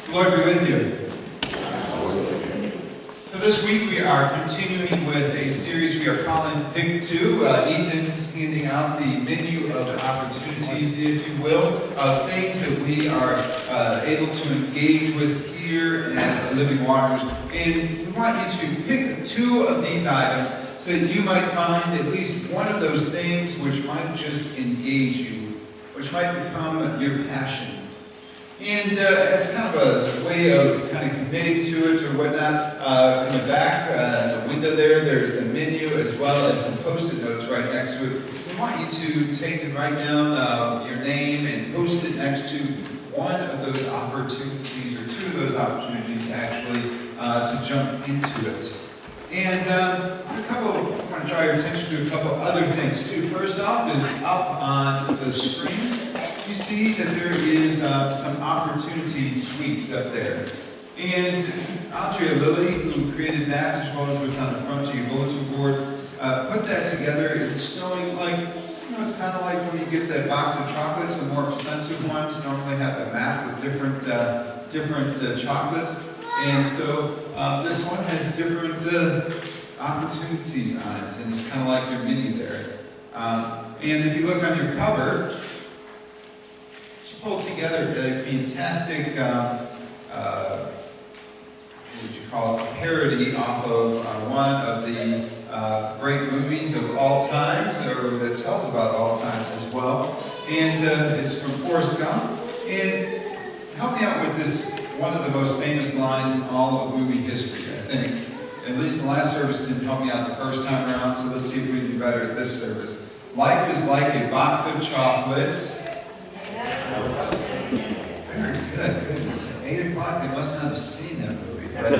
The Lord be with you. So this week we are continuing with a series we are calling Pick 2. Ethan's handing out the menu of opportunities, if you will, of things that we are able to engage with here at Living Waters. And we want you to pick 2 of these items so that you might find at least one of those things which might just engage you, which might become your passion. And it's kind of a way of kind of committing to it or whatnot. In the back, in the window there's the menu as well as some post-it notes right next to it. We want you to take and write down your name and post it next to one of those opportunities, or 2 of those opportunities actually, to jump into it. And I want to draw your attention to a couple other things too. First off is up on the screen. You see that there is some opportunity suites up there. And Andrea Lilly, who created that, as well as what's on the front of your bulletin board, put that together. It's showing it's kind of like when you get that box of chocolates. The more expensive ones normally have a map with different chocolates. And so this one has different opportunities on it, and it's kind of like your menu there. And if you look on your cover, pulled together a fantastic, what would you call it, parody off of one of the great movies of all times, or that tells about all times as well. And it's from Forrest Gump. And help me out with this, one of the most famous lines in all of movie history, I think. At least the last service didn't help me out the first time around, so let's see if we can do better at this service. Life is like a box of chocolates. Very good. Goodness. At 8 o'clock, they must not have seen that movie. But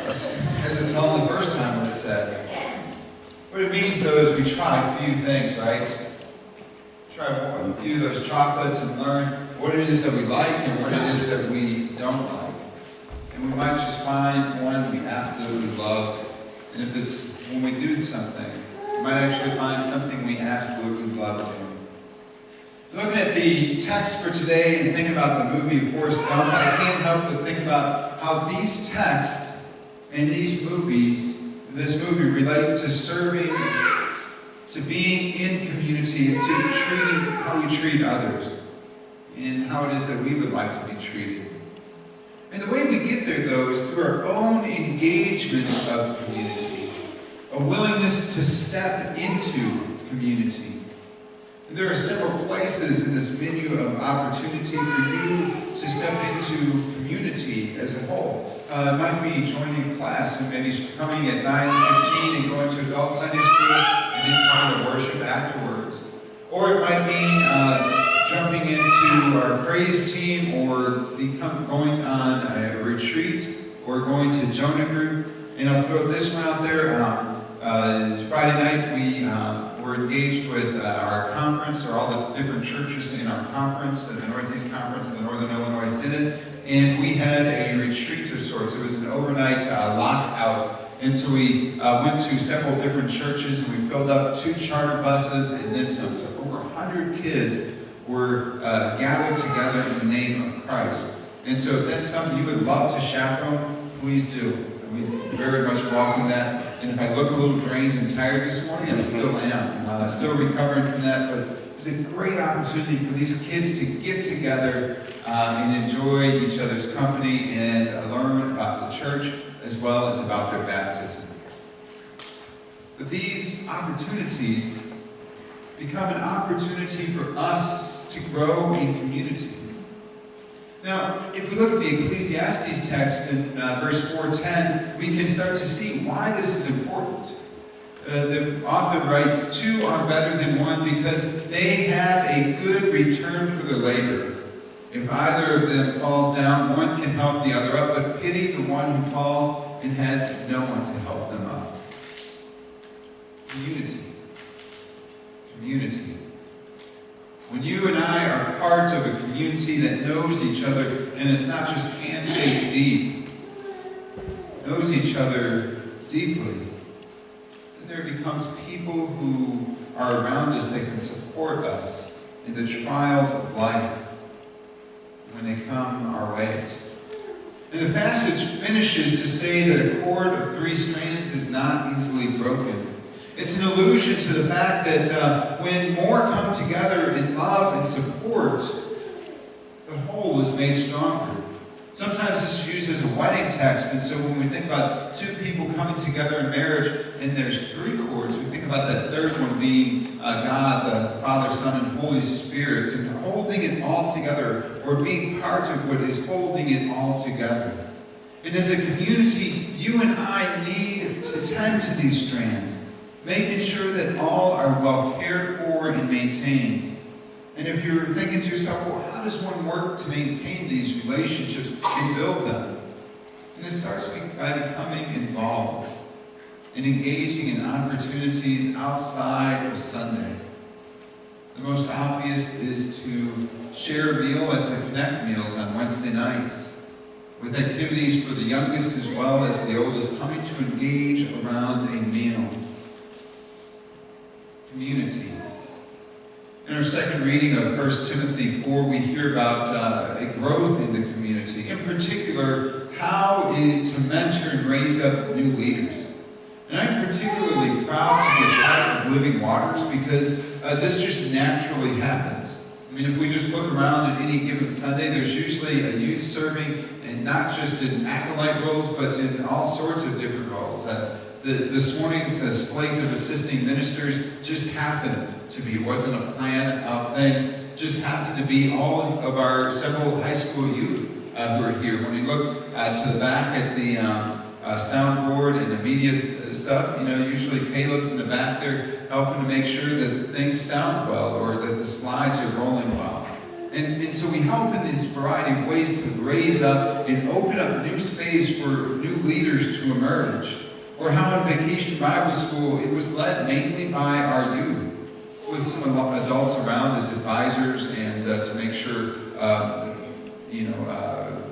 as I told them the first time what it said. What it means, though, is we try a few things, right? Try a few of those chocolates and learn what it is that we like and what it is that we don't like. And we might just find one we absolutely love. And if it's when we do something, we might actually find something we absolutely love doing. Looking at the text for today and thinking about the movie Forrest Gump, I can't help but think about how these texts and these movies, this movie relates to serving, to being in community, and to treating how we treat others, and how it is that we would like to be treated. And the way we get there, though, is through our own engagement of community, a willingness to step into community. There are several places in this menu of opportunity for you to step into community as a whole. It might be joining class and maybe coming at 9:15 and going to adult Sunday school and then coming to worship afterwards. Or it might mean jumping into our praise team, or going on a retreat, or going to Jonah group. And I'll throw this one out there. Friday night we were engaged with our conference, or all the different churches in our conference, the Northeast Conference and the Northern Illinois Synod, and we had a retreat of sorts. It was an overnight lockout, and so we went to several different churches, and we filled up 2 charter buses and then some. So over 100 kids were gathered together in the name of Christ. And so if that's something you would love to chaperone, please do. We very much welcome that. And if I look a little drained and tired this morning, I still am. Still recovering from that, but it was a great opportunity for these kids to get together and enjoy each other's company and learn about the church as well as about their baptism. But these opportunities become an opportunity for us to grow in community. Now, if we look at the Ecclesiastes text in verse 4:10, we can start to see why this is important. The author writes, 2 are better than one because they have a good return for their labor. If either of them falls down, one can help the other up, but pity the one who falls and has no one to help them up. Community. Community. When you and I are part of a community that knows each other, and it's not just handshake deep, knows each other deeply, then there becomes people who are around us that can support us in the trials of life when they come our And the passage finishes to say that a cord of 3 strands is not easily broken. It's an allusion to the fact that when more come together in love and support, the whole is made stronger. Sometimes this is used as a wedding text, and so when we think about 2 people coming together in marriage and there's 3 cords, we think about that third one being God, the Father, Son, and Holy Spirit, and holding it all together, or being part of what is holding it all together. And as a community, you and I need to tend to these strands, making sure that all are well cared for and maintained. And if you're thinking to yourself, well, how does one work to maintain these relationships and build them? And it starts by becoming involved and engaging in opportunities outside of Sunday. The most obvious is to share a meal at the Connect meals on Wednesday nights, with activities for the youngest as well as the oldest coming to engage around a meal. Community. In our second reading of 1 Timothy 4, we hear about a growth in the community. In particular, how to mentor and raise up new leaders. And I'm particularly proud to be a part of Living Waters because this just naturally happens. I mean, if we just look around at any given Sunday, there's usually a youth serving, and not just in acolyte roles, but in all sorts of different roles. This morning's slate of assisting ministers just happened to be, it wasn't a planned out thing, just happened to be all of our several high school youth who are here. When you look to the back at the soundboard and the media stuff, you know, usually Caleb's in the back there helping to make sure that things sound well or that the slides are rolling well. And so we help in these variety of ways to raise up and open up new space for new leaders to emerge. Or how in Vacation Bible School, it was led mainly by our youth, with some adults around as advisors and to make sure,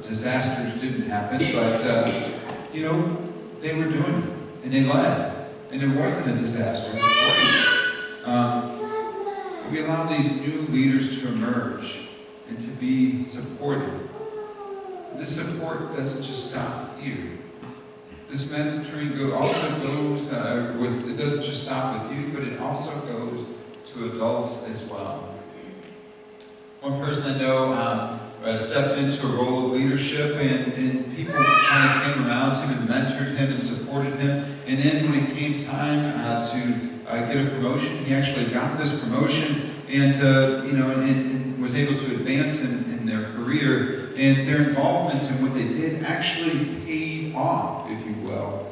disasters didn't happen. But, they were doing it, and they led. And it wasn't a disaster, it was great. We allow these new leaders to emerge and to be supported. This support doesn't just stop here. This mentoring also goes, it doesn't just stop with youth, but it also goes to adults as well. One person I know stepped into a role of leadership, and people kind of came around him and mentored him and supported him. And then when it came time to get a promotion, he actually got this promotion and was able to advance in their career. And their involvement in what they did actually paid off, if you will,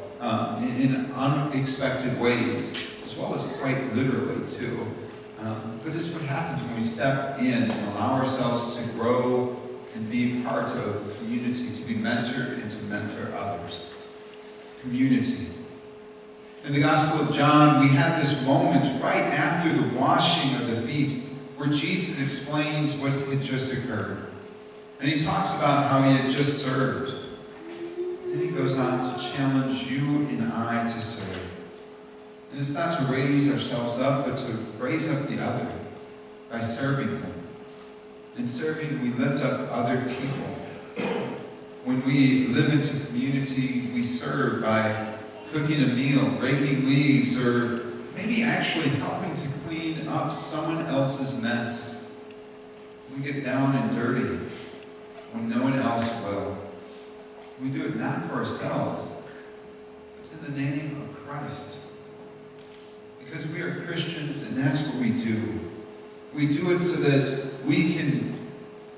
in unexpected ways, as well as quite literally, too. But it's what happens when we step in and allow ourselves to grow and be part of a community, to be mentored and to mentor others. Community. In the Gospel of John, we had this moment right after the washing of the feet where Jesus explains what had just occurred. And he talks about how he had just served. Then he goes on to challenge you and I to serve. And it's not to raise ourselves up, but to raise up the other by serving them. In serving, we lift up other people. When we live into community, we serve by cooking a meal, raking leaves, or maybe actually helping to clean up someone else's mess. We get down and dirty when no one else will. We do it not for ourselves, but in the name of Christ. Because we are Christians, and that's what we do. We do it so that we can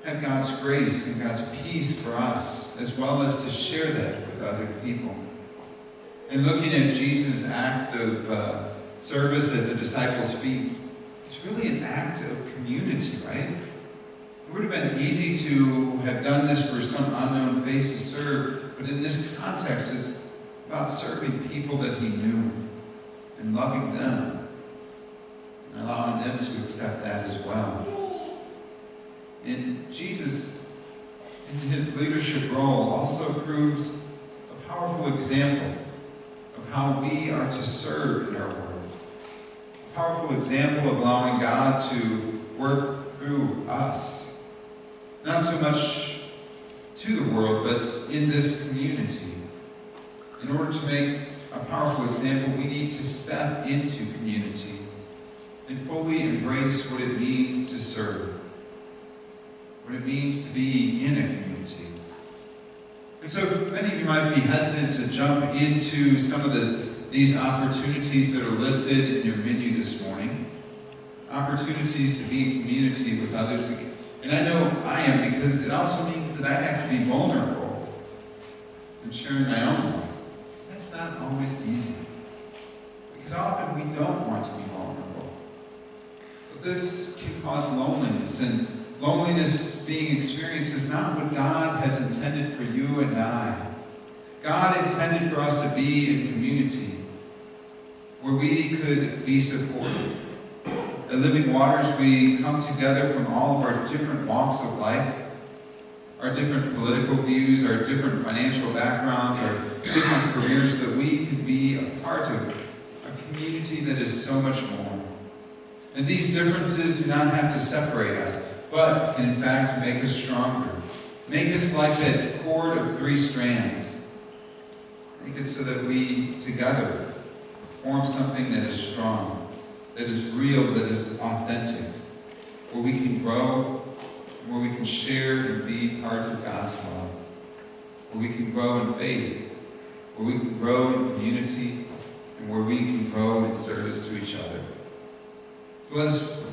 have God's grace and God's peace for us, as well as to share that with other people. And looking at Jesus' act of service at the disciples' feet, it's really an act of community, right? It would have been easy to have done this for some unknown face to serve, but in this context, it's about serving people that he knew and loving them and allowing them to accept that as well. And Jesus, in his leadership role, also proves a powerful example of how we are to serve in our world. A powerful example of allowing God to work through us. Not so much to the world, but in this community. In order to make a powerful example, we need to step into community and fully embrace what it means to serve, what it means to be in a community. And so many of you might be hesitant to jump into some of these opportunities that are listed in your menu this morning. Opportunities to be in community with others. And I know I am, because it also means that I have to be vulnerable and sharing my own life. That's not always easy, because often we don't want to be vulnerable. But this can cause loneliness, and loneliness being experienced is not what God has intended for you and I. God intended for us to be in community where we could be supported. At Living Waters, we come together from all of our different walks of life, our different political views, our different financial backgrounds, our different careers, that we can be a part of a community that is so much more. And these differences do not have to separate us, but can in fact make us stronger. Make us like that cord of 3 strands. Make it so that we together form something that is strong, that is real, that is authentic, where we can grow, where we can share and be part of God's love, where we can grow in faith, where we can grow in community, and where we can grow in service to each other. So let us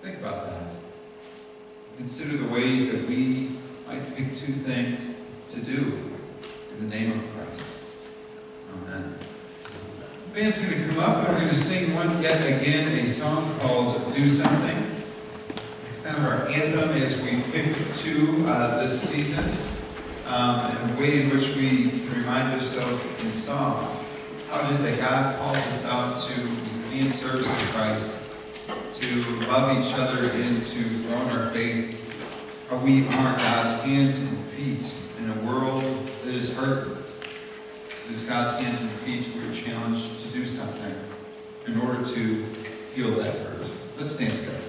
think about that. Consider the ways that we might pick 2 things to do in the name of Christ. Amen. The band's going to come up and we're going to sing yet again a song called Do Something. It's kind of our anthem as we pick 2 this season, and a way in which we can remind ourselves in song how it is that God calls us out to be in service to Christ, to love each other, and to grow in our faith. How we are God's hands and feet in a world that is hurt. As God's hands and feet, we are challenged to do something in order to heal that hurt. Let's stand together.